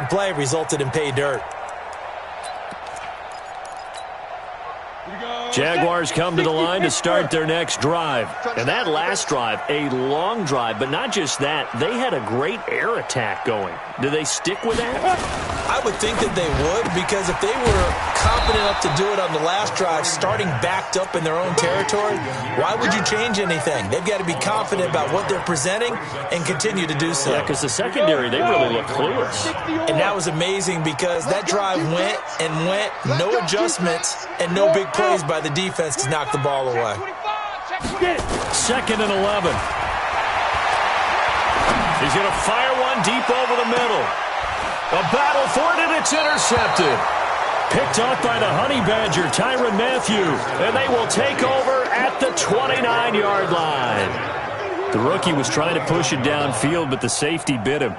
play resulted in pay dirt. Jaguars come to the line to start their next drive. And that last drive, a long drive, but not just that. They had a great air attack going. Do they stick with that? I would think that they would, because if they were confident enough to do it on the last drive, starting backed up in their own territory, why would you change anything? They've got to be confident about what they're presenting and continue to do so. Yeah, because the secondary, they really look clueless. And that was amazing because that drive went and went, no adjustments and no big plays by the defense to knock the ball away. 2nd and 11. He's going to fire one deep over the middle. A battle for it, and it's intercepted. Picked off by the Honey Badger, Tyrann Mathieu. And they will take over at the 29-yard line. The rookie was trying to push it downfield, but the safety bit him.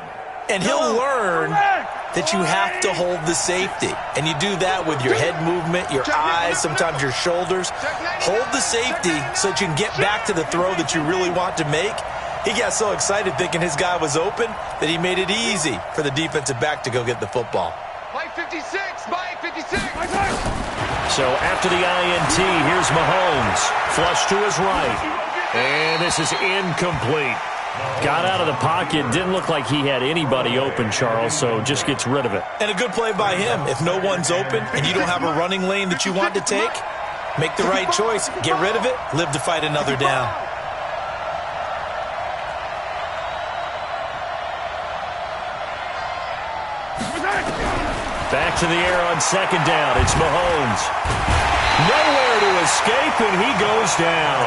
And he'll learn that you have to hold the safety. And you do that with your head movement, your eyes, sometimes your shoulders. Hold the safety so that you can get back to the throw that you really want to make. He got so excited thinking his guy was open that he made it easy for the defensive back to go get the football. By 56, by 56. So after the INT, here's Mahomes. Flush to his right. And this is incomplete. Got out of the pocket. Didn't look like he had anybody open, Charles, so just gets rid of it. And a good play by him. If no one's open and you don't have a running lane that you want to take, make the right choice. Get rid of it. Live to fight another down. Back to the air on 2nd down. It's Mahomes. Nowhere to escape, and he goes down.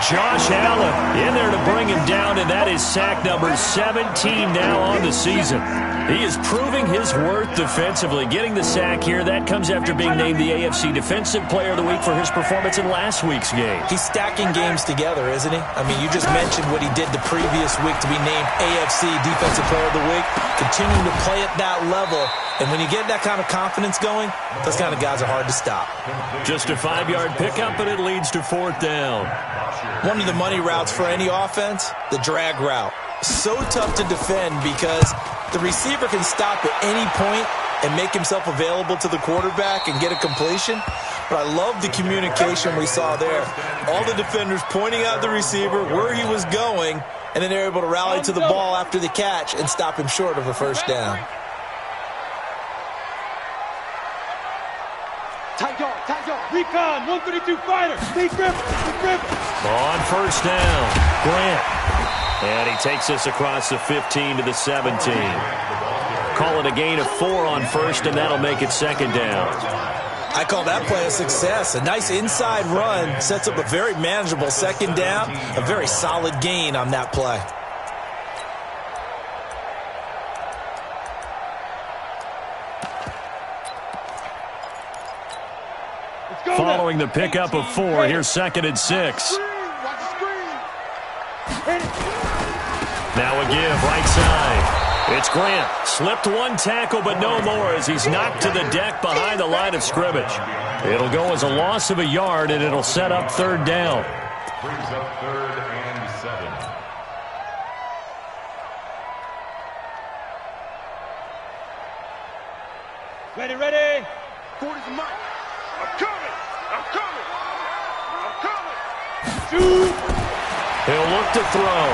Josh Allen in there to bring him down, and that is sack number 17 now on the season. He is proving his worth defensively. Getting the sack here, that comes after being named the AFC Defensive Player of the Week for his performance in last week's game. He's stacking games together, isn't he? I mean, you just mentioned what he did the previous week to be named AFC Defensive Player of the Week. Continuing to play at that level. And when you get that kind of confidence going, those kind of guys are hard to stop. Just a 5-yard pickup, and it leads to 4th down. One of the money routes for any offense, the drag route. So tough to defend because the receiver can stop at any point and make himself available to the quarterback and get a completion. But I love the communication we saw there. All the defenders pointing out the receiver, where he was going, and then they're able to rally to the ball after the catch and stop him short of a first down. Recon, 132 fighter. Steve Griffin. On 1st down, Grant. And he takes us across the 15 to the 17. Call it a gain of 4 on 1st, and that'll make it 2nd down. I call that play a success. A nice inside run sets up a very manageable 2nd down. A very solid gain on that play. Following the pickup of 4, here's 2nd and 6. Now a give, right side. It's Grant. Slipped one tackle, but no more as he's knocked to the deck behind the line of scrimmage. It'll go as a loss of a yard, and it'll set up 3rd down. Brings up 3rd and 7. Ready. 40's the mic. I'm coming. Shoot. He'll look to throw.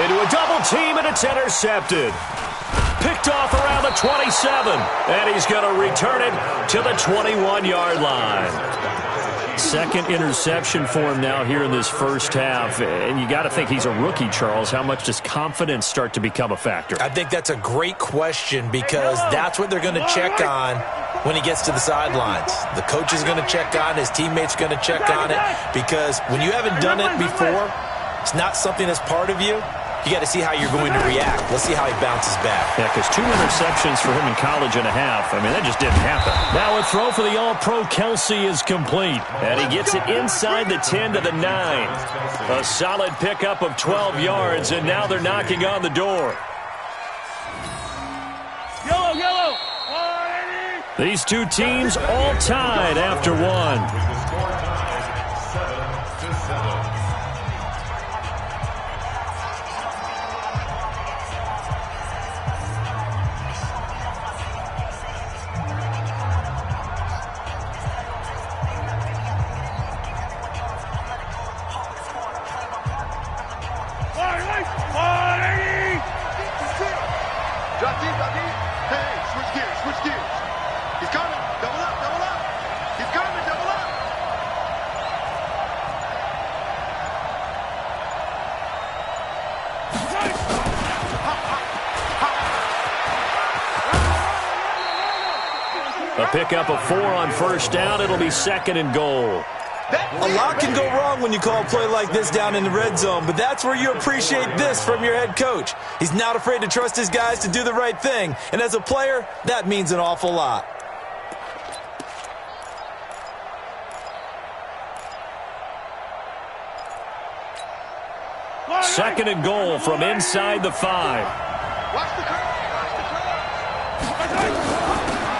Into a double team, and it's intercepted. Picked off around the 27, and he's going to return it to the 21-yard line. 2nd interception for him now here in this first half. And you got to think he's a rookie, Charles. How much does confidence start to become a factor? I think that's a great question because that's what they're going to check on when he gets to the sidelines. The coach is going to check on, his teammates going to check on it, because when you haven't done it before, it's not something that's part of you. You got to see how you're going to react. Let's see how he bounces back. Yeah, because 2 interceptions for him in college and a half. I mean, that just didn't happen. Now a throw for the All-Pro Kelsey is complete, and he gets it inside the 10 to the 9. A solid pickup of 12 yards, and now they're knocking on the door. Yellow. These two teams all tied after one. Drop deep, drop deep. Hey, switch gears, switch gears. He's coming. Double up, double up. He's coming, double up. A pickup of 4 on first down. It'll be 2nd and goal. A lot can go wrong when you call a play like this down in the red zone, but that's where you appreciate this from your head coach. He's not afraid to trust his guys to do the right thing, and as a player, that means an awful lot. Second and goal from inside the 5. Watch the curve. Watch the curve.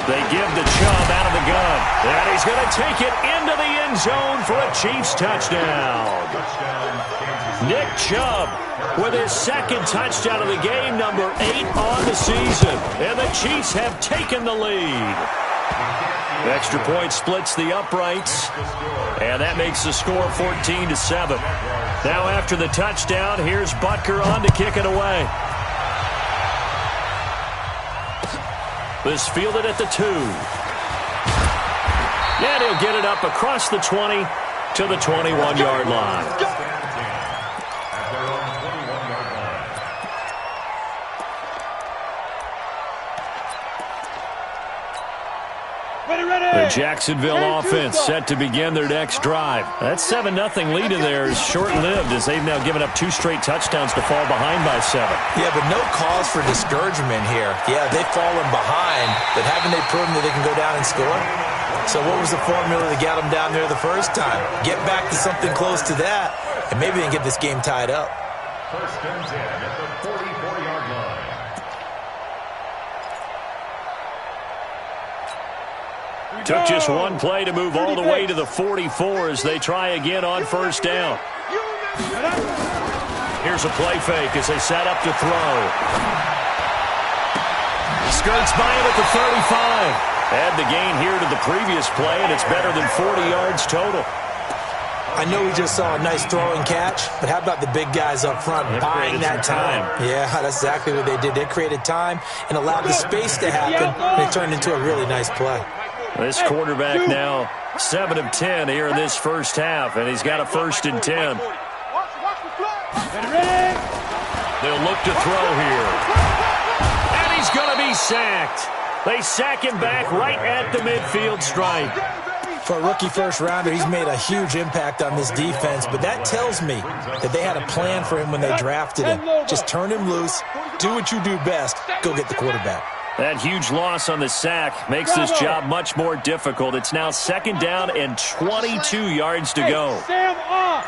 They give the Chubb out of the gun. And he's going to take it into the end zone for a Chiefs touchdown. Nick Chubb with his 2nd touchdown of the game, number 8 on the season. And the Chiefs have taken the lead. Extra point splits the uprights. And that makes the score 14-7. Now after the touchdown, here's Butker on to kick it away. This fielded at the 2. And he'll get it up across the 20 to the 21-yard line. The Jacksonville offense set to begin their next drive. That 7-0 lead of theirs short-lived as they've now given up 2 straight touchdowns to fall behind by 7. Yeah, but no cause for discouragement here. Yeah, they've fallen behind, but haven't they proven that they can go down and score? So what was the formula that got them down there the first time? Get back to something close to that, and maybe they can get this game tied up. First and 10 at the 44-yard line. Took just one play to move all the way to the 44 as they try again on first down. Here's a play fake as they set up to throw. Skirts by him at the 35. Add the gain here to the previous play, and it's better than 40 yards total. I know we just saw a nice throwing catch, but how about the big guys up front buying that time? Yeah, that's exactly what they did. They created time and allowed the space to happen, and it turned into a really nice play. This quarterback now 7 of 10 here in this first half, and he's got a 1st and 10. They'll look to throw here. And he's going to be sacked. They sack him back right at the midfield stripe. For a rookie first-rounder, he's made a huge impact on this defense, but that tells me that they had a plan for him when they drafted him. Just turn him loose, do what you do best, go get the quarterback. That huge loss on the sack makes this job much more difficult. It's now 2nd down and 22 yards to go. Sam off.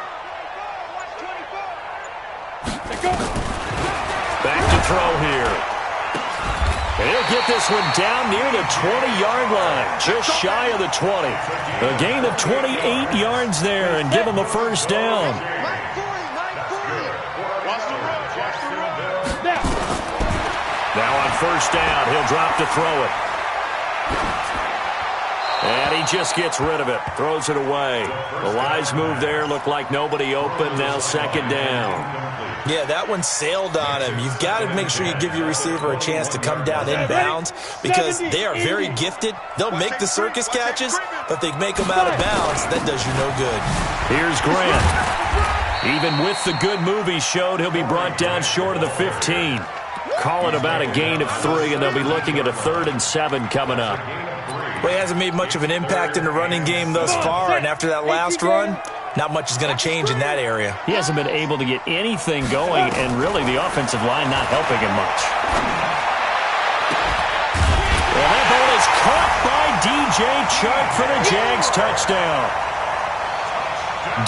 Back to throw here. And he'll get this one down near the 20-yard line, just shy of the 20. A gain of 28 yards there and give him a first down. Now on first down, he'll drop to throw it. And he just gets rid of it, throws it away. The wise move there, looked like nobody open, now 2nd down. Yeah, that one sailed on him. You've got to make sure you give your receiver a chance to come down inbounds because they are very gifted. They'll make the circus catches, but if they make them out of bounds, that does you no good. Here's Grant. Even with the good move he showed, he'll be brought down short of the 15. Call it about a gain of 3, and they'll be looking at a 3rd and 7 coming up. Well, he hasn't made much of an impact in the running game thus far, and after that last run, not much is going to change in that area. He hasn't been able to get anything going, and really the offensive line not helping him much. And that ball is caught by DJ Chark for the Jags touchdown.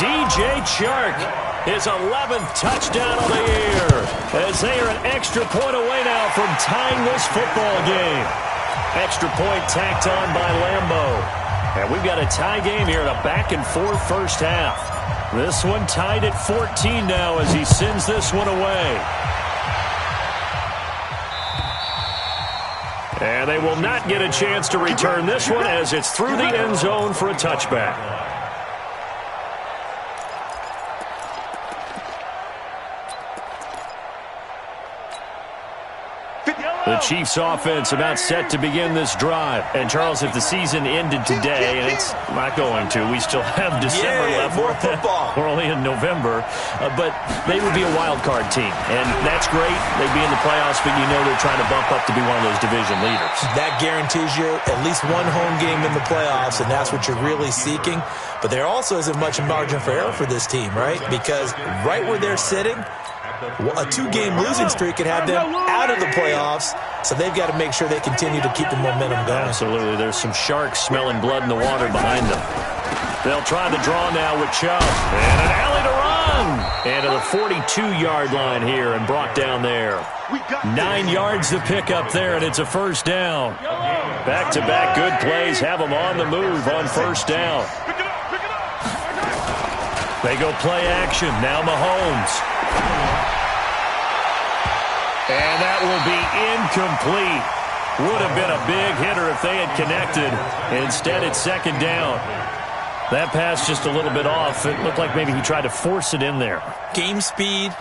DJ Chark, his 11th touchdown of the year, as they are an extra point away now from tying this football game. Extra point tacked on by Lambeau. And we've got a tie game here in a back-and-forth first half. This one tied at 14 now as he sends this one away. And they will not get a chance to return this one as it's through the end zone for a touchback. The Chiefs offense about set to begin this drive. And, Charles, if the season ended today, and it's not going to, we still have December left. More football. We're only in November. But they would be a wild card team. And that's great. They'd be in the playoffs, but you know they're trying to bump up to be one of those division leaders. That guarantees you at least one home game in the playoffs, and that's what you're really seeking. But there also isn't much margin for error for this team, right? Because right where they're sitting, a 2-game losing streak could have them out of the playoffs, so they've got to make sure they continue to keep the momentum going. Absolutely. There's some sharks smelling blood in the water behind them. They'll try the draw now with Chubb. And an alley to run. And to the 42-yard line here and brought down there. 9 yards to pick up there, and it's a first down. Back-to-back good plays have them on the move on first down. They go play action. Now Mahomes. And that will be incomplete. Would have been a big hitter if they had connected. Instead, it's second down. That pass just a little bit off. It looked like maybe he tried to force it in there. Game speed,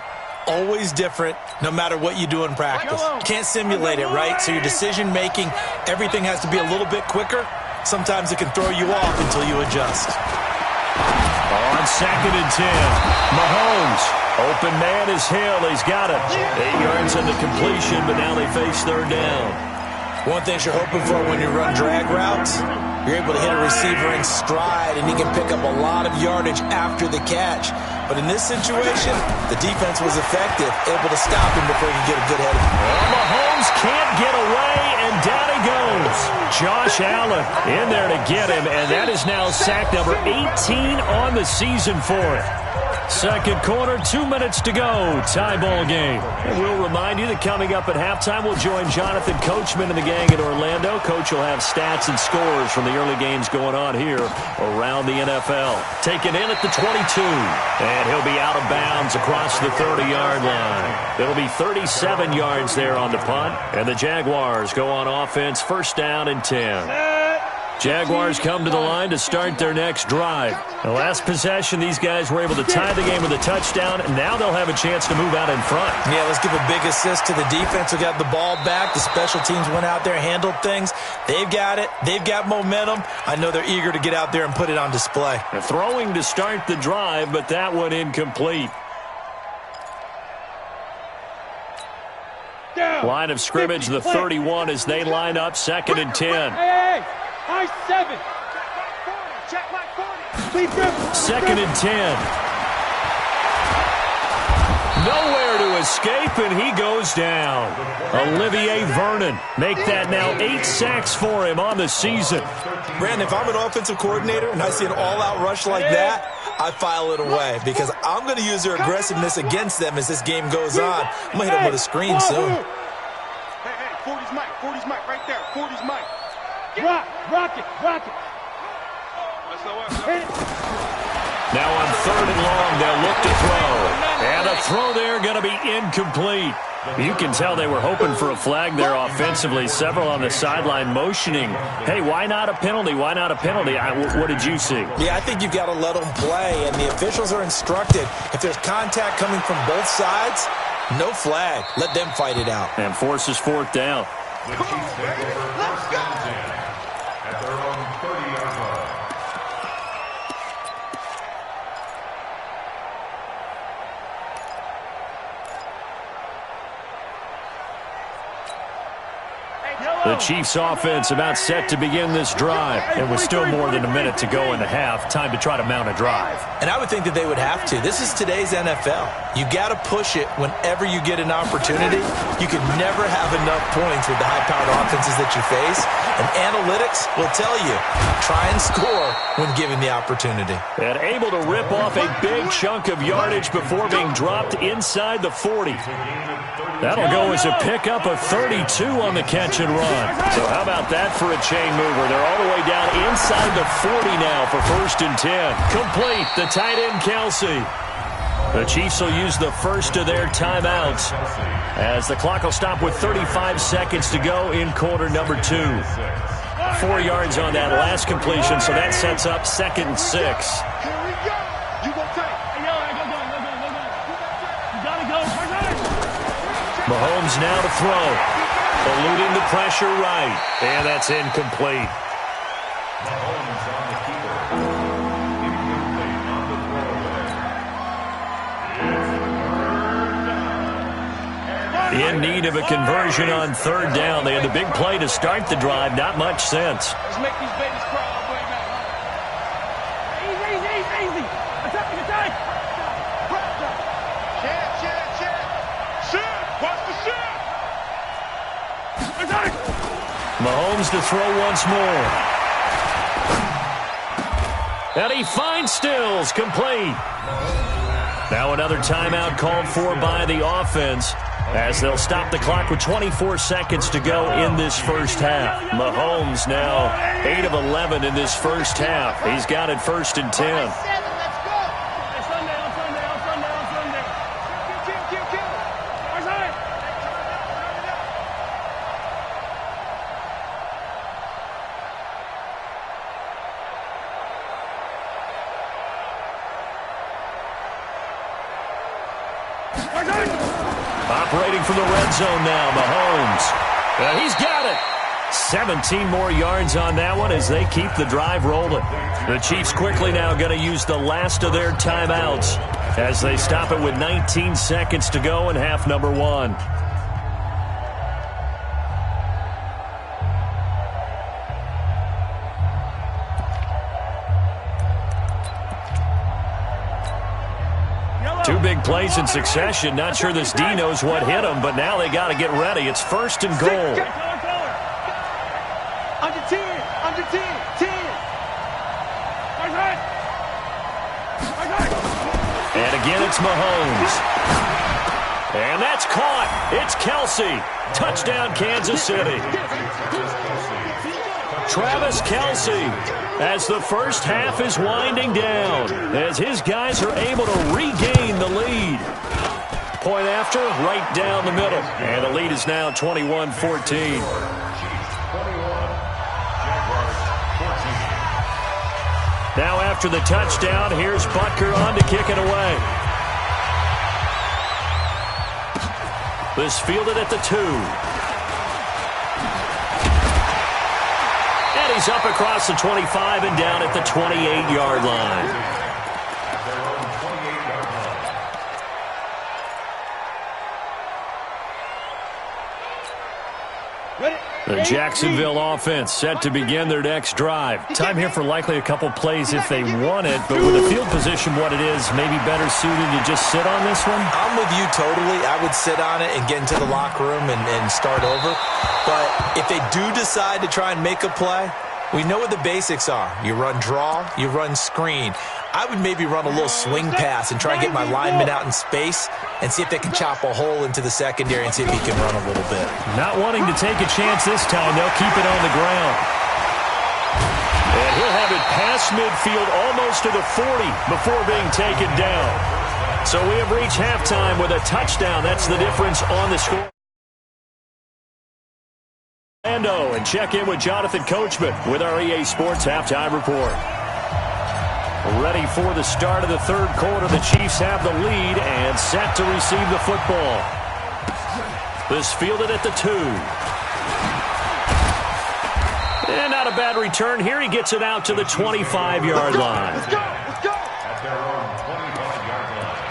always different, no matter what you do in practice. You can't simulate it, right? So your decision-making, everything has to be a little bit quicker. Sometimes it can throw you off until you adjust. On second and 10, Mahomes. Open man is Hill. He's got it. 8 yards on the completion, but now they face third down. One thing you're hoping for when you run drag routes, you're able to hit a receiver in stride, and he can pick up a lot of yardage after the catch. But in this situation, the defense was effective, able to stop him before he could get a good head. Well, Mahomes can't get away, and down he goes. Josh Allen in there to get him, and that is now sack number 18 on the season for him. Second quarter, 2 minutes to go. Tie ball game. And we'll remind you that coming up at halftime, we'll join Jonathan Coachman and the gang in Orlando. Coach will have stats and scores from the early games going on here around the NFL. Taken in at the 22. And he'll be out of bounds across the 30-yard line. It'll be 37 yards there on the punt. And the Jaguars go on offense, first down and 10. Jaguars come to the line to start their next drive. The last possession, these guys were able to tie the game with a touchdown, and now they'll have a chance to move out in front. Yeah, let's give a big assist to the defense who got the ball back. The special teams went out there, handled things. They've got it. They've got momentum. I know they're eager to get out there and put it on display. They're throwing to start the drive, but that one incomplete. Line of scrimmage, the 31 as they line up, second and 10. Hey! High 7. Check my 40. Second and 10. Nowhere to escape, and he goes down. Olivier Vernon make that now 8 sacks for him on the season. Brandon, if I'm an offensive coordinator and I see an all-out rush like that, I file it away because I'm going to use their aggressiveness against them as this game goes on. I'm going to hit them with a screen soon. Hey, 40's Mike. 40's Mike right there. 40's Mike. Rock it. Now on third and long, they'll look to throw. And a throw there going to be incomplete. You can tell they were hoping for a flag there offensively. Several on the sideline motioning, hey, why not a penalty? Why not a penalty? What did you see? Yeah, I think you've got to let them play, and the officials are instructed. If there's contact coming from both sides, no flag. Let them fight it out. And forces fourth down. Let's go. At their own 30-yard line. The Chiefs offense about set to begin this drive. And with still more than a minute to go in the half, time to try to mount a drive. And I would think that they would have to. This is today's NFL. You got to push it whenever you get an opportunity. You can never have enough points with the high-powered offenses that you face. And analytics will tell you, try and score when given the opportunity. And able to rip off a big chunk of yardage before being dropped inside the 40. That'll go as a pickup of 32 on the catch and run. So how about that for a chain mover? They're all the way down inside the 40 now for first and 10. Complete, the tight end Kelsey. The Chiefs will use the first of their timeouts as the clock will stop with 35 seconds to go in quarter number 2. 4 yards on that last completion, so that sets up second and 6. Here we go. You go take. You gotta go. Mahomes now to throw. Eluding the pressure right. And that's incomplete. Mahomes on the keeper. Incomplete on the throwaway. It's third down. In need of a conversion on third down. They had the big play to start the drive. Not much sense. Let's make these babies cry all the way back. Easy. Attack. Shit. Watch the shit. Attack. Mahomes to throw once more. And he finds Stills, complete. Now another timeout called for by the offense as they'll stop the clock with 24 seconds to go in this first half. Mahomes now 8 of 11 in this first half. He's got it 1st and 10. Operating from the red zone now, Mahomes. He's got it. 17 more yards on that one as they keep the drive rolling. The Chiefs quickly now going to use the last of their timeouts as they stop it with 19 seconds to go in half number 1. Two big plays in succession. Not sure this D knows what hit him, but now they got to get ready. It's 1st and goal. Under 10. 10. And again, it's Mahomes. And that's caught. It's Kelsey. Touchdown, Kansas City. Travis Kelsey, as the first half is winding down, as his guys are able to regain the lead. Point after, right down the middle. And the lead is now 21-14. Now after the touchdown, here's Butker on to kick it away. This fielded at the 2. And he's up across the 25 and down at the 28-yard line. The Jacksonville offense set to begin their next drive. Time here for likely a couple plays if they want it, but with the field position what it is, maybe better suited to just sit on this one? I'm with you totally. I would sit on it and get into the locker room and start over. But if they do decide to try and make a play, we know what the basics are. You run draw, you run screen. I would maybe run a little swing pass and try and get my lineman out in space and see if they can chop a hole into the secondary and see if he can run a little bit. Not wanting to take a chance this time. They'll keep it on the ground. And he'll have it past midfield almost to the 40 before being taken down. So we have reached halftime with a touchdown. That's the difference on the score. And check in with Jonathan Coachman with our EA Sports Halftime Report. Ready for the start of the third quarter. The Chiefs have the lead and set to receive the football. This fielded at the 2. And not a bad return here. He gets it out to the 25-yard line. Let's go. At their own 25-yard line.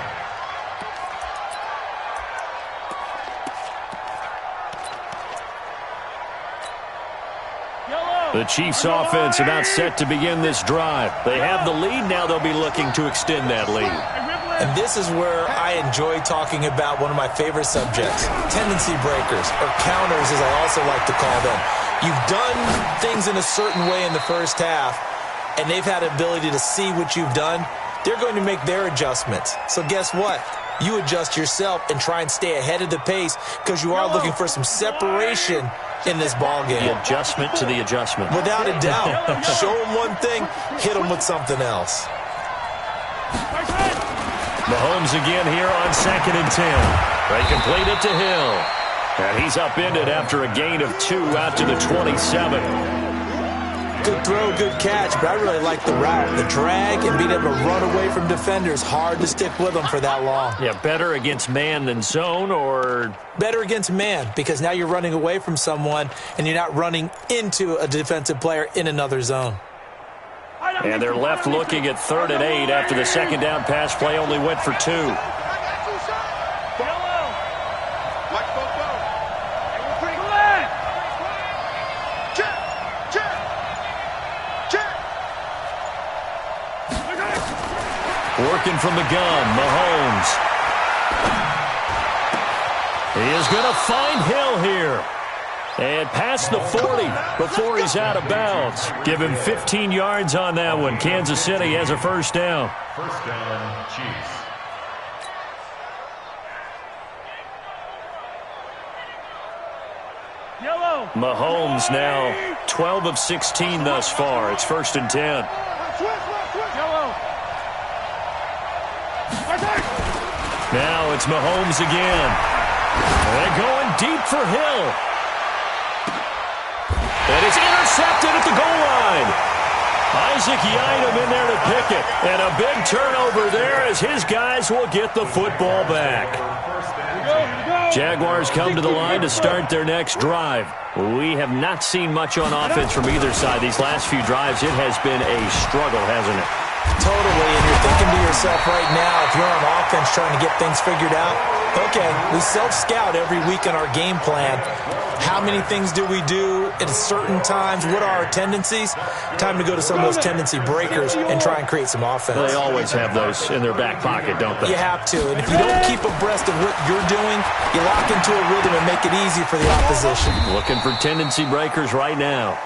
The Chiefs offense about set to begin this drive. They have the lead. Now they'll be looking to extend that lead. And this is where I enjoy talking about one of my favorite subjects, tendency breakers, or counters as I also like to call them. You've done things in a certain way in the first half, and they've had the ability to see what you've done. They're going to make their adjustments. So guess what? You adjust yourself and try and stay ahead of the pace because you are looking for some separation in this ball game. The adjustment to the adjustment. Without a doubt. Show them one thing, hit them with something else. Mahomes again here on 2nd and 10. They complete it to Hill. And he's upended after a gain of 2 out to the 27. Good throw, good catch, but I really like the route. The drag and being able to run away from defenders, hard to stick with them for that long. Yeah, better against man than zone, or? Better against man, because now you're running away from someone and you're not running into a defensive player in another zone. And they're left looking at 3rd and 8 after the second down pass play only went for 2. Working from the gun, Mahomes. He is going to find Hill here. And past the 40 before he's out of bounds. Give him 15 yards on that one. Kansas City has a first down. First down, Chiefs. Yellow. Mahomes now 12 of 16 thus far. It's 1st and 10. Yellow. Now it's Mahomes again. They're going deep for Hill. And it's intercepted at the goal line. Isaac Yiadom in there to pick it. And a big turnover there as his guys will get the football back. Jaguars come to the line to start their next drive. We have not seen much on offense from either side these last few drives. It has been a struggle, hasn't it? Totally, and you're thinking to yourself right now, if you're on offense trying to get things figured out, okay, we self-scout every week in our game plan. How many things do we do at certain times? What are our tendencies? Time to go to some of those tendency breakers and try and create some offense. They always have those in their back pocket, don't they? You have to, and if you don't keep abreast of what you're doing, you lock into a rhythm and make it easy for the opposition. Looking for tendency breakers right now.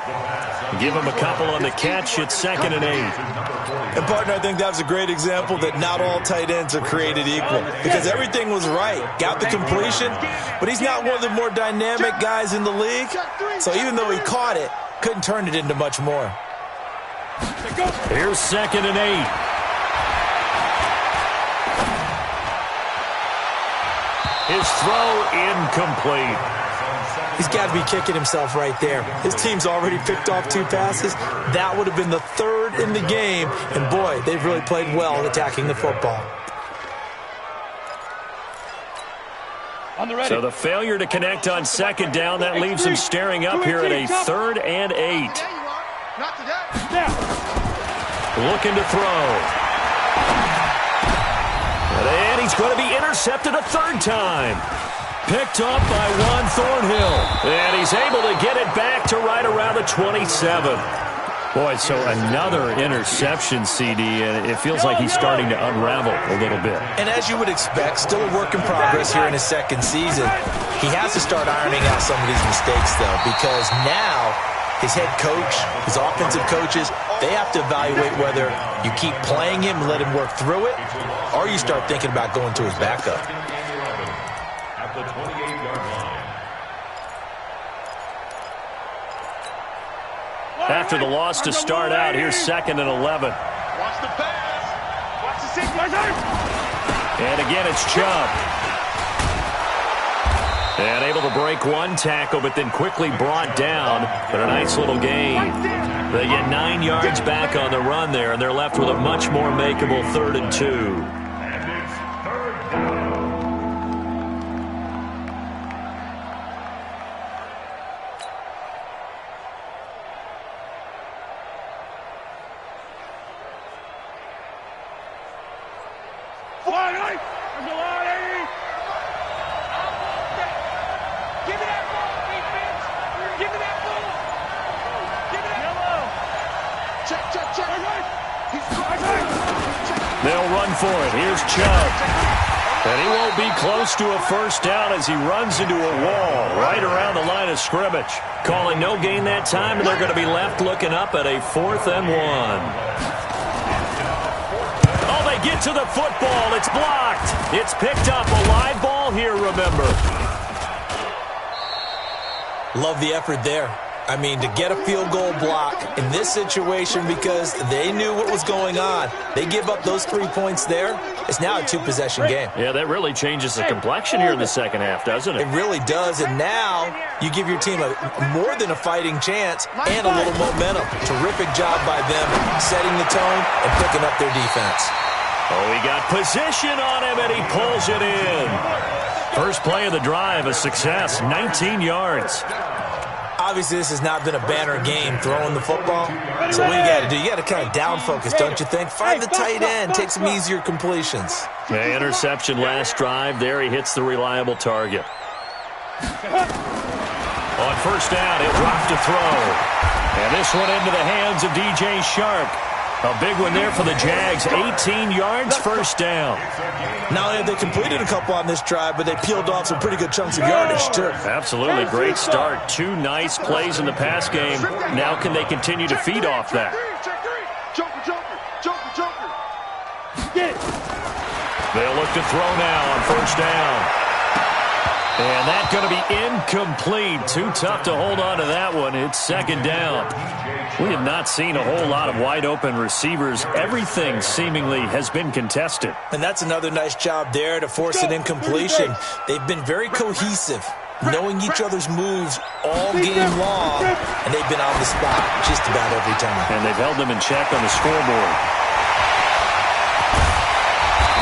Give them a couple on the catch. It's 2nd and 8. And, partner, I think that was a great example that not all tight ends are created equal because everything was right. Got the completion, but he's not one of the more dynamic guys in the league. So even though he caught it, couldn't turn it into much more. Here's 2nd and 8. His throw incomplete. He's got to be kicking himself right there. His team's already picked off 2 passes. That would have been the 3rd in the game. And, boy, they've really played well at attacking the football. So the failure to connect on 2nd down, that leaves him staring up here at a 3rd and 8. Looking to throw. And he's going to be intercepted a 3rd time. Picked up by Juan Thornhill. And he's able to get it back to right around the 27. Boy, so another interception, CD, and it feels like he's starting to unravel a little bit. And as you would expect, still a work in progress here in his 2nd season. He has to start ironing out some of these mistakes, though, because now his head coach, his offensive coaches, they have to evaluate whether you keep playing him and let him work through it, or you start thinking about going to his backup. At the 28-yard line. After the loss to start out, here's 2nd and 11. Watch the pass. Watch the sequence. And again, it's Chubb. And able to break one tackle, but then quickly brought down. But a nice little gain. They get 9 yards back on the run there, and they're left with a much more makeable 3rd and 2. And it's 3rd down. They'll run for it. Here's Chubb. And he won't be close to a first down as he runs into a wall right around the line of scrimmage. Calling no gain that time, and they're going to be left looking up at a 4th and 1. Oh, they get to the football. It's blocked. It's picked up. A live ball here, remember. Love the effort there. I mean, to get a field goal block in this situation because they knew what was going on. They give up those 3 points there. It's now a two-possession game. Yeah, that really changes the complexion here in the second half, doesn't it? It really does, and now you give your team more than a fighting chance and a little momentum. Terrific job by them setting the tone and picking up their defense. Oh, he got position on him, and he pulls it in. First play of the drive, a success, 19 yards. Obviously, this has not been a banner game throwing the football. So what you got to do? You got to kind of down focus, don't you think? Find the tight end, take some easier completions. Yeah, interception last drive. There he hits the reliable target. On first down, he'll drop to throw. And this one into the hands of DJ Shark. A big one there for the Jags. 18 yards, first down. Not only have they completed a couple on this drive, but they peeled off some pretty good chunks of yardage, too. Absolutely. Great start. 2 nice plays in the pass game. Now can they continue to feed off that? Joker, joker, joker, joker. They'll look to throw now on first down. And that's going to be incomplete. Too tough to hold on to that one. It's second down. We have not seen a whole lot of wide-open receivers. Everything seemingly has been contested. And that's another nice job there to force an incompletion. They've been very cohesive, knowing each other's moves all game long, and they've been on the spot just about every time. And they've held them in check on the scoreboard.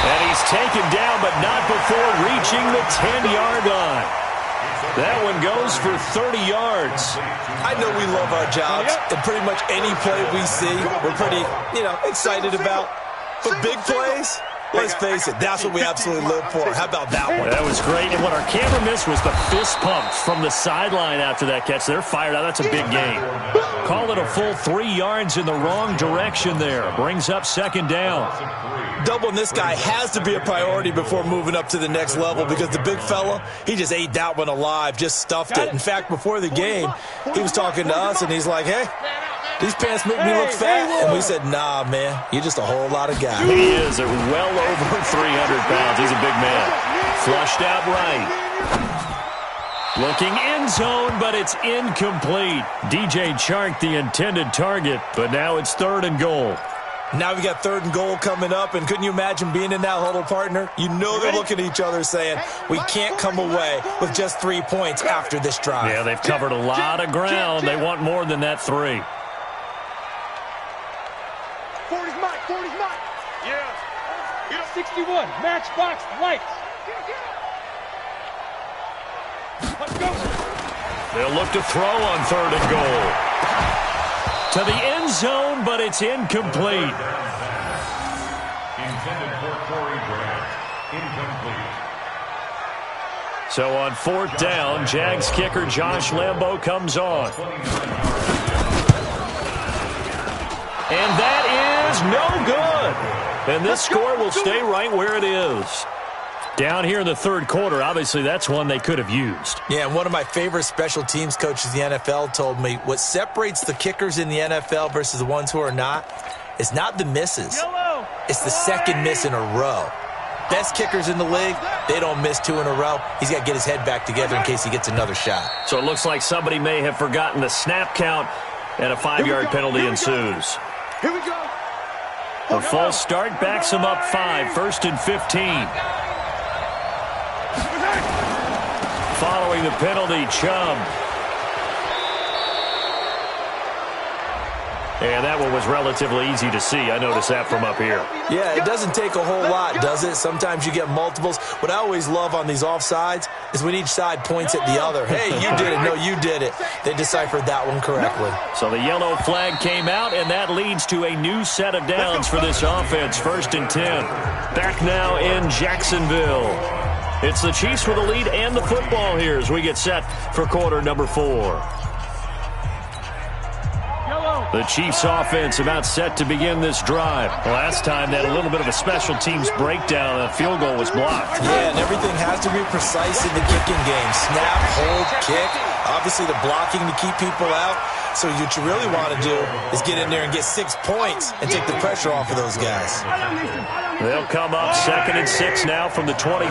And he's taken down, but not before reaching the 10-yard line. That one goes for 30 yards. I know we love our jobs, and pretty much any play we see, we're pretty, excited about. But big plays, let's face it, that's what we absolutely live for. How about that one? That was great. And what our camera missed was the fist pump from the sideline after that catch. They're fired out. That's a big gain. Call it a full 3 yards in the wrong direction there. Brings up second down. Doubling this guy has to be a priority before moving up to the next level because the big fella, he just ate that one alive, just stuffed it. In fact, before the game, he was talking to us, and he's like, hey, these pants make me look fat. And we said, nah, man, you're just a whole lot of guy. He is at well over 300 pounds. He's a big man. Flushed out right. Looking end zone, but it's incomplete. DJ Chark, the intended target, but now it's 3rd and goal. Now we got 3rd and goal coming up, and couldn't you imagine being in that huddle, partner? You know they're looking at each other saying, we can't come away with just 3 points after this drive. Yeah, they've covered a lot of ground. They want more than that 3. 40's mine, 40's mine. Yeah. 61, matchbox lights. Let's go. They'll look to throw on 3rd and goal. To the end zone, but it's incomplete. Intended for Corey Grant. Incomplete. So on 4th down, Jags kicker Josh Lambo comes on. And that is no good. And this score will stay right where it is. Down here in the 3rd quarter, obviously that's one they could have used. Yeah, and one of my favorite special teams coaches in the NFL told me what separates the kickers in the NFL versus the ones who are not is not the misses. It's the second miss in a row. Best kickers in the league, they don't miss 2 in a row. He's got to get his head back together in case he gets another shot. So it looks like somebody may have forgotten the snap count, and a 5-yard penalty ensues. Here we go. A false start backs him up 5, 1st and 15. Following the penalty, Chubb. And that one was relatively easy to see. I noticed that from up here. Yeah, it doesn't take a whole lot, does it? Sometimes you get multiples. What I always love on these offsides is when each side points at the other. Hey, you did it. No, you did it. They deciphered that one correctly. So the yellow flag came out, and that leads to a new set of downs for this offense. 1st and 10. Back now in Jacksonville. It's the Chiefs with the lead and the football here as we get set for quarter number 4. The Chiefs offense about set to begin this drive. Last time they had a little bit of a special teams breakdown. A field goal was blocked. Yeah, and everything has to be precise in the kicking game. Snap, hold, kick. Obviously the blocking to keep people out. So what you really want to do is get in there and get 6 points and take the pressure off of those guys. They'll come up 2nd and 6 now from the 24.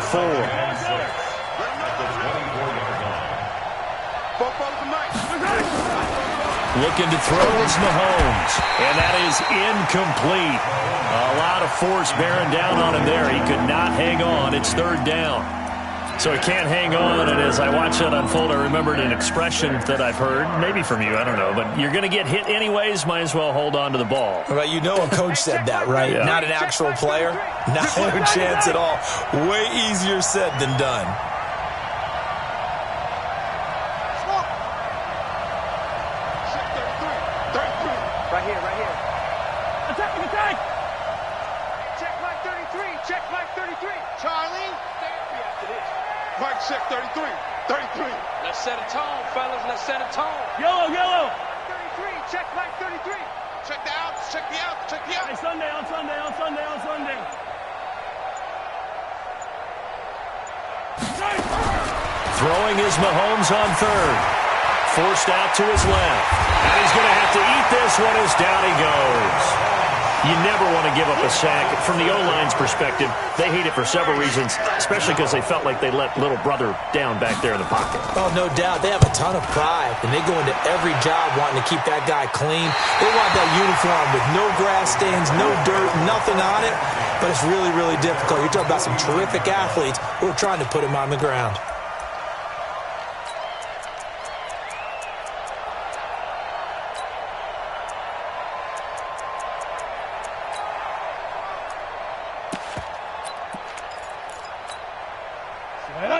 Looking to throw is Mahomes. And that is incomplete. A lot of force bearing down on him there. He could not hang on. It's third down. So he can't hang on, and as I watch that unfold, I remembered an expression that I've heard, maybe from you, I don't know, but you're going to get hit anyways, might as well hold on to the ball. Right, you know a coach said that, right? Yeah. Not an actual player? Not a chance at all. Way easier said than done. Right here. Attack! Check Mike 33. Check Mike 33. Charlie. Mike, check 33. 33. Let's set a tone, fellas. Let's set a tone. Yellow. 33. Check Mike 33. Check the outs. Check the outs. Check the outs. Hey, Sunday. Throwing is Mahomes on third. Forced out to his left. And he's going to have to eat this one as down he goes. You never want to give up a sack. From the O-line's perspective, they hate it for several reasons, especially because they felt like they let little brother down back there in the pocket. Oh, no doubt. They have a ton of pride, and they go into every job wanting to keep that guy clean. They want that uniform with no grass stains, no dirt, nothing on it, but it's really, really difficult. You're talking about some terrific athletes who are trying to put him on the ground.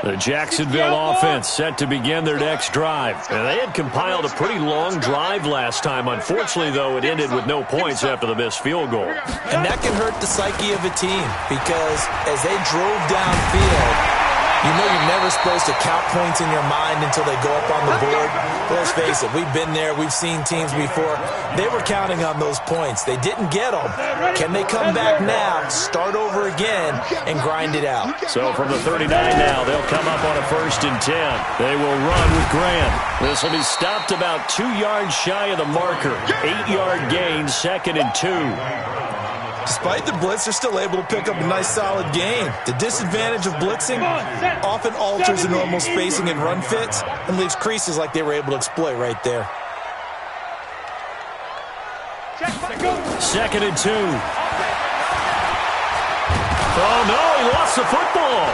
The Jacksonville offense set to begin their next drive. And they had compiled a pretty long drive last time. Unfortunately, though, it ended with no points after the missed field goal. And that can hurt the psyche of a team because as they drove downfield, you know you're never supposed to count points in your mind until they go up on the board. But let's face it, we've been there. We've seen teams before. They were counting on those points. They didn't get them. Can they come back now, start over again, and grind it out? So from the 39 now, they'll come up on a 1st and 10. They will run with Grant. This will be stopped about 2 yards shy of the marker. 8-yard gain, 2nd and 2. Despite the blitz, they're still able to pick up a nice, solid gain. The disadvantage of blitzing often alters the normal spacing and run fits and leaves creases like they were able to exploit right there. 2nd and 2. Oh, no, he lost the football.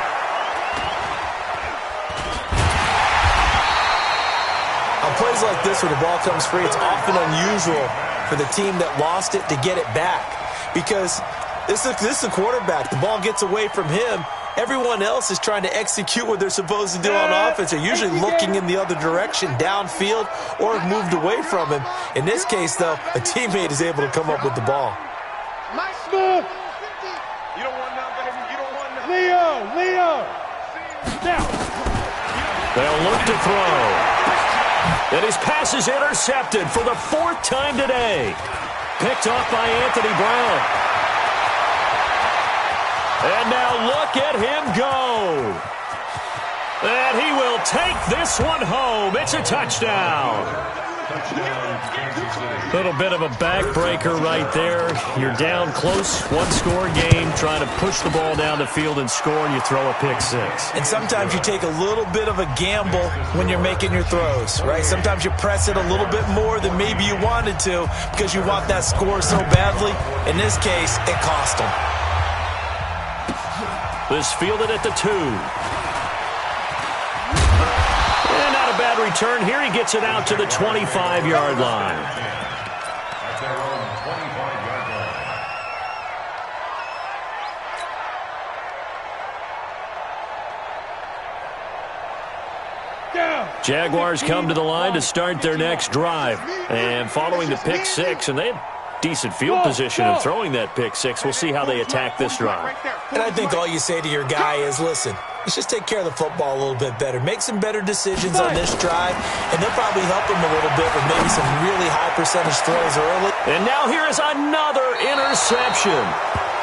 On plays like this where the ball comes free, it's often unusual for the team that lost it to get it back. Because this is the quarterback. The ball gets away from him. Everyone else is trying to execute what they're supposed to do on offense. They're usually looking in the other direction, downfield, or have moved away from him. In this case, though, a teammate is able to come up with the ball. You don't want none, baby. You don't want none. Leo. Now. They'll look to throw. And his pass is intercepted for the 4th time today. Picked off by Anthony Brown. And now look at him go. And he will take this one home. It's a touchdown. Little bit of a backbreaker right there. You're down close, 1-score game, trying to push the ball down the field and score, and you throw a pick six. And sometimes you take a little bit of a gamble when you're making your throws, right? Sometimes you press it a little bit more than maybe you wanted to because you want that score so badly. In this case, it cost them. This fielded at the 2. And not a bad return here. He gets it out to the 25-yard line. Jaguars come to the line to start their next drive. And following the pick six, and they had decent field position in throwing that pick six. We'll see how they attack this drive. And I think all you say to your guy is, listen, let's just take care of the football a little bit better. Make some better decisions on this drive, and they'll probably help him a little bit with maybe some really high percentage throws early. And now here is another interception.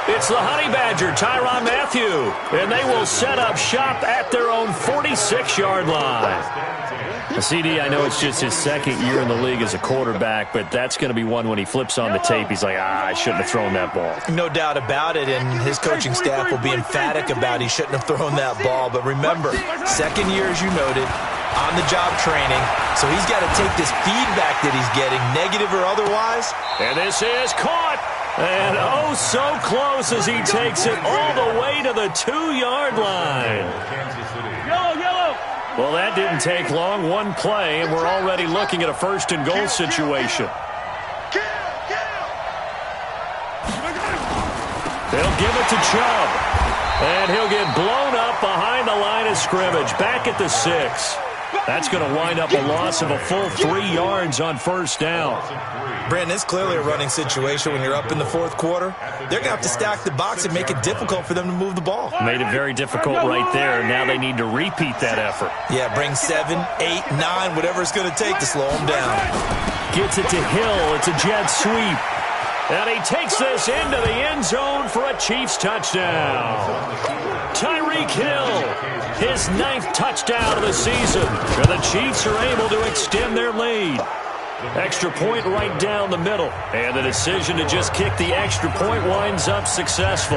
It's the Honey Badger, Tyrann Mathieu, and they will set up shop at their own 46-yard line. CD, I know it's just his second year in the league as a quarterback, but that's going to be one when he flips on the tape. He's like, I shouldn't have thrown that ball. No doubt about it, and his coaching staff will be emphatic about he shouldn't have thrown that ball. But remember, second year, as you noted, on-the-job training, so he's got to take this feedback that he's getting, negative or otherwise. And this is caught. And oh, so close as he takes it all the way to the 2-yard line. Yellow, yellow. Well, that didn't take long. One play, and we're already looking at a first-and-goal situation. They'll give it to Chubb. And he'll get blown up behind the line of scrimmage, back at the 6. That's going to wind up a loss of a full 3 yards on first down. Brandon, it's clearly a running situation when you're up in the fourth quarter. They're going to have to stack the box and make it difficult for them to move the ball. Made it very difficult right there. Now they need to repeat that effort. Yeah, bring 7, 8, 9, whatever it's going to take to slow them down. Gets it to Hill. It's a jet sweep. And he takes this into the end zone for a Chiefs touchdown. Tyreek Hill, his 9th touchdown of the season. And the Chiefs are able to extend their lead. Extra point right down the middle. And the decision to just kick the extra point winds up successful.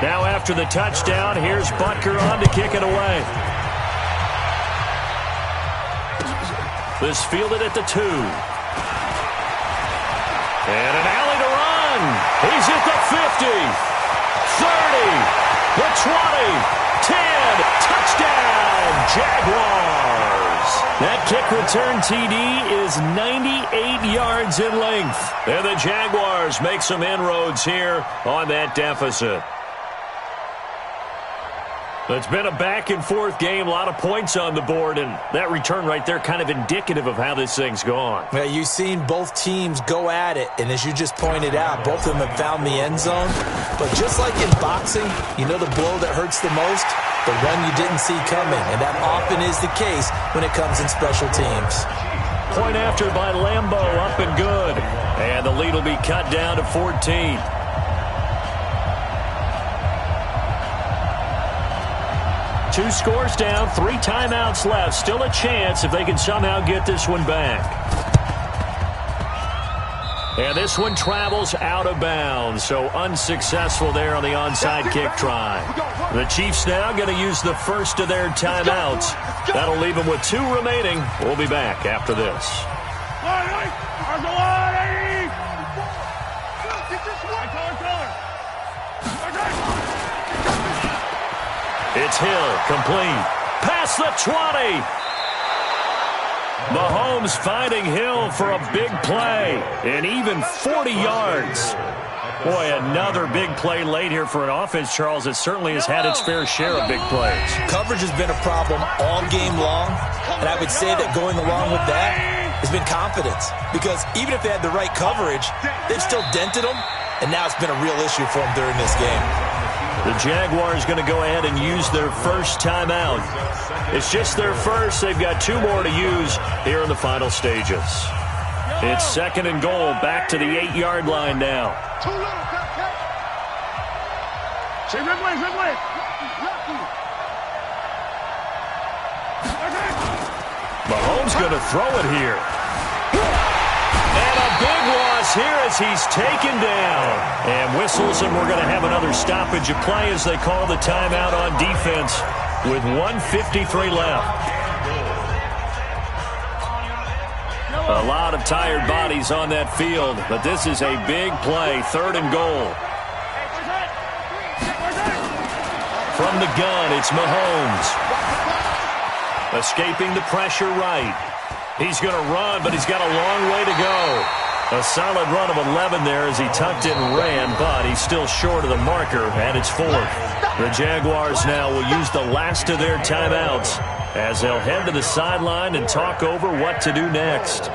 Now after the touchdown, here's Butker on to kick it away. This fielded at the 2. And an alley to run. He's at the 50, 30, the 20, 10. Touchdown, Jaguars. That kick return TD is 98 yards in length. And the Jaguars make some inroads here on that deficit. It's been a back-and-forth game, a lot of points on the board, and that return right there kind of indicative of how this thing's gone. Yeah, you've seen both teams go at it, and as you just pointed out, both of them have found the end zone. But just like in boxing, you know the blow that hurts the most? The one you didn't see coming, and that often is the case when it comes in special teams. Point after by Lambo, up and good. And the lead will be cut down to 14. Two scores down, 3 timeouts left. Still a chance if they can somehow get this one back. And this one travels out of bounds, so unsuccessful there on the onside kick try. The Chiefs now going to use the first of their timeouts. That'll leave them with 2 remaining. We'll be back after this. It's Hill, complete. Past the 20. Mahomes finding Hill for a big play. And even 40 yards. Boy, another big play late here for an offense, Charles, that certainly has had its fair share of big plays. Coverage has been a problem all game long. And I would say that going along with that has been confidence. Because even if they had the right coverage, they've still dented them. And now it's been a real issue for them during this game. The Jaguars going to go ahead and use their first timeout. It's just their first. They've got 2 more to use here in the final stages. It's 2nd and goal, back to the 8-yard line now. Mahomes going to throw it here. And a big loss here as he's taken down. And whistles, and we're going to have another stoppage of play as they call the timeout on defense with 1:53 left. A lot of tired bodies on that field, but this is a big play, 3rd and goal. From the gun, it's Mahomes. Escaping the pressure right. He's going to run, but he's got a long way to go. A solid run of 11 there as he tucked it and ran, but he's still short of the marker, and it's 4th. The Jaguars now will use the last of their timeouts as they'll head to the sideline and talk over what to do next.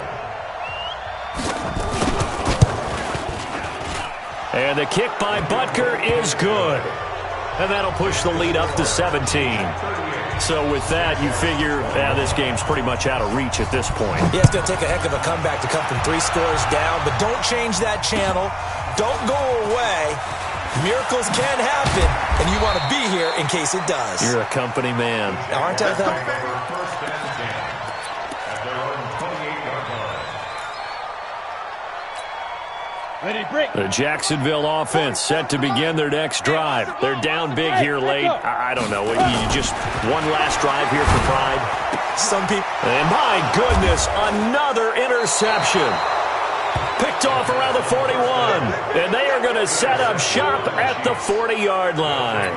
And the kick by Butker is good. And that'll push the lead up to 17. So with that, you figure this game's pretty much out of reach at this point. Yeah, it's going to take a heck of a comeback to come from 3 scores down, but don't change that channel. Don't go away. Miracles can happen, and you want to be here in case it does. You're a company man. Aren't I, though? The Jacksonville offense set to begin their next drive. They're down big here late. I don't know. You just one last drive here for pride. Some people... And my goodness, another interception. Picked off around the 41. And they are going to set up shop at the 40-yard line.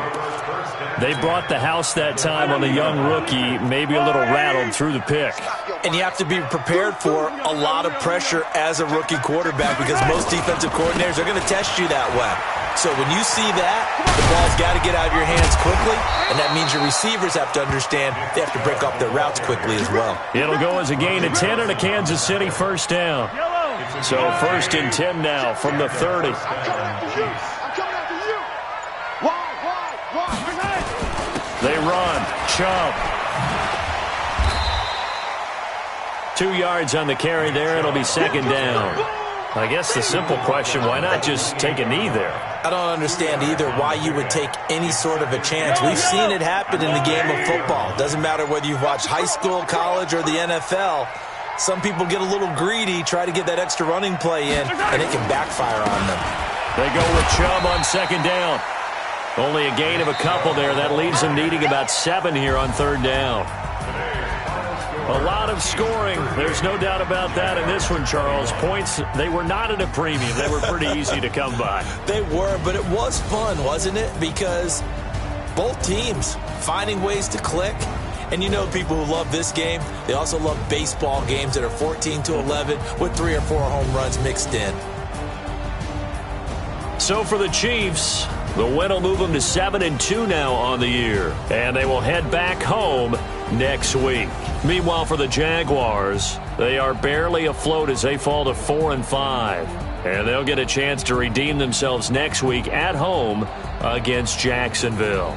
They brought the house that time on the young rookie, maybe a little rattled through the pick. And you have to be prepared for a lot of pressure as a rookie quarterback because most defensive coordinators are going to test you that way. So when you see that, the ball's got to get out of your hands quickly, and that means your receivers have to understand they have to break off their routes quickly as well. It'll go as a gain of 10 and a Kansas City first down. So 1st and 10 now from the 30. I'm coming after you. I'm coming after you. Why? They run. Chubb. 2 yards on the carry there. It'll be 2nd down. I guess the simple question, why not just take a knee there? I don't understand either why you would take any sort of a chance. We've seen it happen in the game of football. Doesn't matter whether you've watched high school, college, or the NFL. Some people get a little greedy, try to get that extra running play in, and it can backfire on them. They go with Chubb on 2nd down. Only a gain of a couple there. That leaves them needing about 7 here on 3rd down. A lot of scoring. There's no doubt about that in this one, Charles. Points, they were not at a premium. They were pretty easy to come by. They were, but it was fun, wasn't it? Because both teams finding ways to click. And you know people who love this game, they also love baseball games that are 14-11 with 3 or 4 home runs mixed in. So for the Chiefs, the win will move them to 7-2 now on the year. And they will head back home next week. Meanwhile, for the Jaguars, they are barely afloat as they fall to 4-5. And they'll get a chance to redeem themselves next week at home against Jacksonville.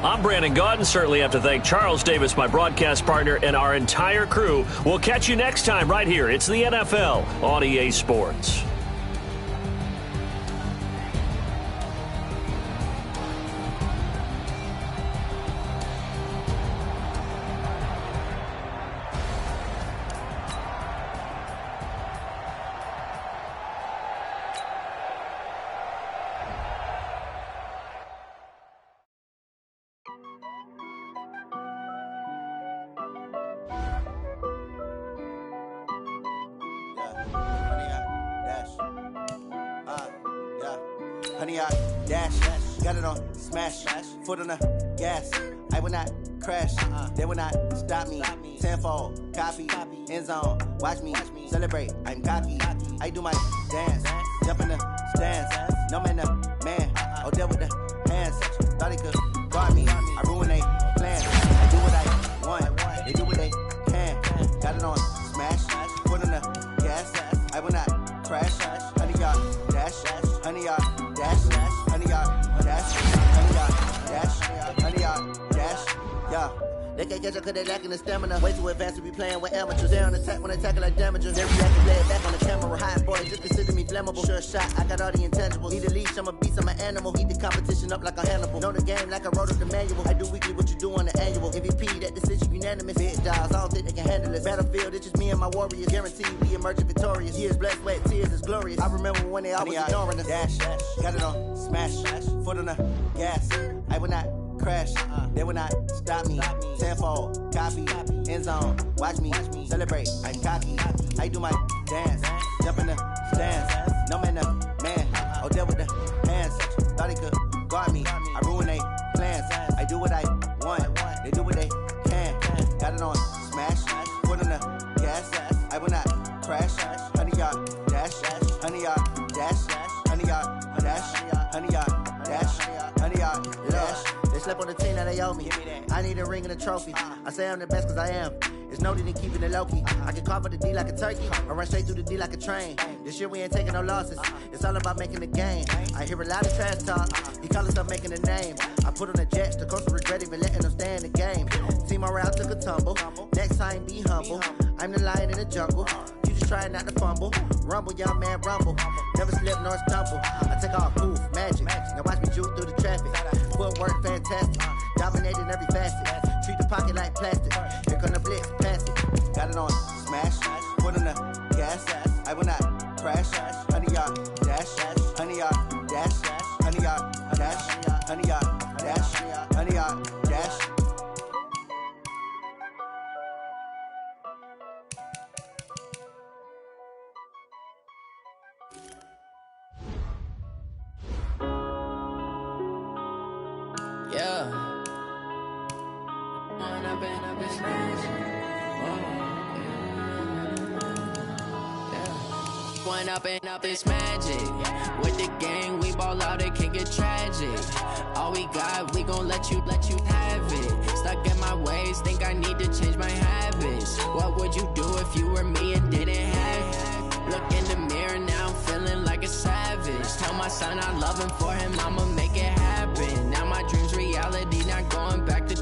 I'm Brandon Gaudin. Certainly have to thank Charles Davis, my broadcast partner, and our entire crew. We'll catch you next time right here. It's the NFL on EA Sports. Honey, I dash, got it on smash, foot on the gas. I will not crash, they will not stop me. Tenfold, copy, end zone, watch me celebrate. I'm cocky, I do my dance, jump in the stands. No man, man, oh, there with the hands. Thought he could guard me, I ruin they plans. I do what I want, they do what they can. Got it on smash, foot on the gas. I will not crash, honey, y'all dash, honey, y'all dash, honey, y'all dash, honey, y'all dash, honey, y'all dash, yeah. They can't catch up cause they lacking the stamina. Way too advanced to be playing with amateurs. They on attack when they tackle like damagers. They react and play it back on the camera. High boy, just consider me flammable. Sure shot, I got all the intangibles. Need a leash, I'm a beast, I'm an animal. Eat the competition up like a Hannibal. Know the game like I wrote up the manual. I do weekly what you do on the annual. MVP, that decision unanimous. Big dogs, I don't think they can handle this. Battlefield, it's just me and my warriors. Guaranteed we emerging victorious. Years, blood, sweat, tears, is glorious. I remember when they always ignoring us. Dash, got it on smash, foot on the gas. I will not crash, they will not stop me. Tenfold, copy, end zone, watch me celebrate. I'm cocky, I do my dance, jump in the stands. No man, man, oh, there with the hands. Thought he could guard me, I ruin they plans. I do what I want, they do what they can. Got it on smash, foot on the gas. I will not crash, honey, y'all dash, honey, y'all dash, honey, y'all dash, honey, y'all dash, honey, y'all dash. They slept on the team that they owe me. I need a ring and a trophy. I say I'm the best cause I am. It's no need in keeping it low-key. I can carve up the D like a turkey or run straight through the D like a train. This year we ain't taking no losses. It's all about making the game. I hear a lot of trash talk. He call himself making a name. I put on the Jets. The coach will regret even letting them stay in the game. Team morale took a tumble. Next time be humble. I'm the lion in the jungle. You just try not to fumble. Rumble, young man, rumble. Never slip nor stumble. I take off, poof, magic. Now watch me juke through the traffic. Footwork fantastic. Dominating every facet. Treat the pocket like plastic. Here come the blitz, pass it. Got it on smash. Foot on the gas. I will not crash. Honey, y'all dash. Honey, y'all dash. Honey, y'all dash. Honey, y'all dash. Honey, y'all dash. one up and up, it's magic. With the gang, we ball out, it can get tragic. All we got, we gon' let you have it. Stuck in my ways, think I need to change my habits. What would you do if you were me and didn't have it? Look in the mirror now, I'm feeling like a savage. Tell my son I love him, for him I'ma make it happen. Now my dream's reality, not going back to.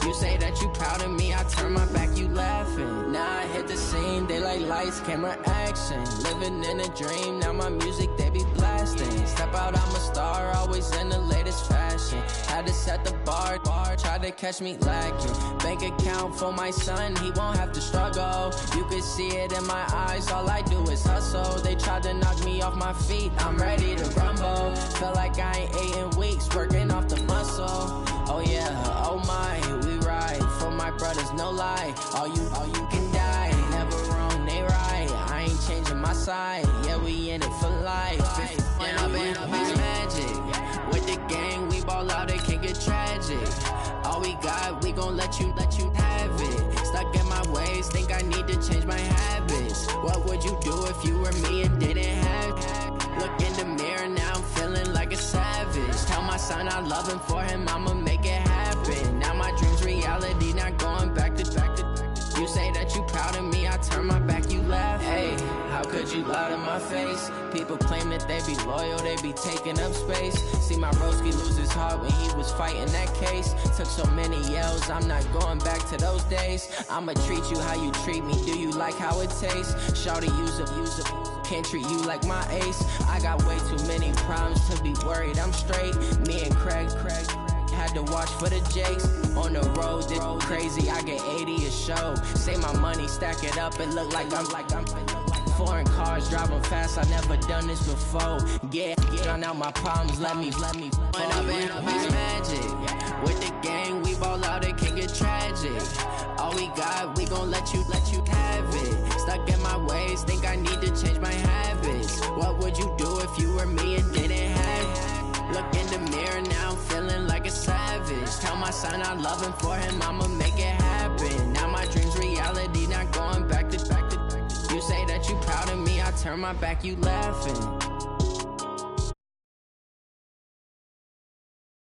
You say that you proud of me, I turn my back, you laughing. Now I hit the scene, they like lights, camera, action. Living in a dream, now my music, they be blasting. Step out, I'm a star, always in the latest fashion. Had to set the bar, try to catch me lacking. Bank account for my son, he won't have to struggle. You can see it in my eyes, all I do is hustle. They tried to knock me off my feet, I'm ready to rumble. Feel like I ain't ate in weeks, working off the muscle. Oh yeah, oh my, we ride for my brothers, no lie. All you can die, never wrong, they right. I ain't changing my side, yeah, we in it for life. When up and up, it's magic. With the gang, we ball out, it can get tragic. All we got, we gon' let you have it. Stuck in my ways, think I need to change my habits. What would you do if you were me and didn't have it? Look in the mirror now, I'm feeling like a savage. Tell my son I love him, for him I'ma make it happen. Now my dream's reality, not going back to. You say that you proud of me, I turn my back, you laugh. Hey, how could you lie to my face? People claim that they be loyal, they be taking up space. See my broski lose his heart when he was fighting that case. Took so many yells, I'm not going back to those days. I'ma treat you how you treat me, do you like how it tastes? Shawty, use a can't treat you like my ace. I got way too many problems to be worried, I'm straight. Me and Craig had to watch for the Jakes. On the road, this crazy, I get 80 a show. Say my money, stack it up, it look like I'm foreign cars, driving fast, I never done this before. Get drown out my problems, let me When up and up, it's magic. With the gang, we ball out, it can get tragic. All we got, we gon' let you have it. Stuck in my ways, think I need to change my habits. What would you do if you were me and didn't have it? Look in the mirror now, I'm feeling like a savage. Tell my son I love him, for him I'ma make it happen. Now my dream's reality, not going back to. You say that you proud of me, I turn my back, you laughing.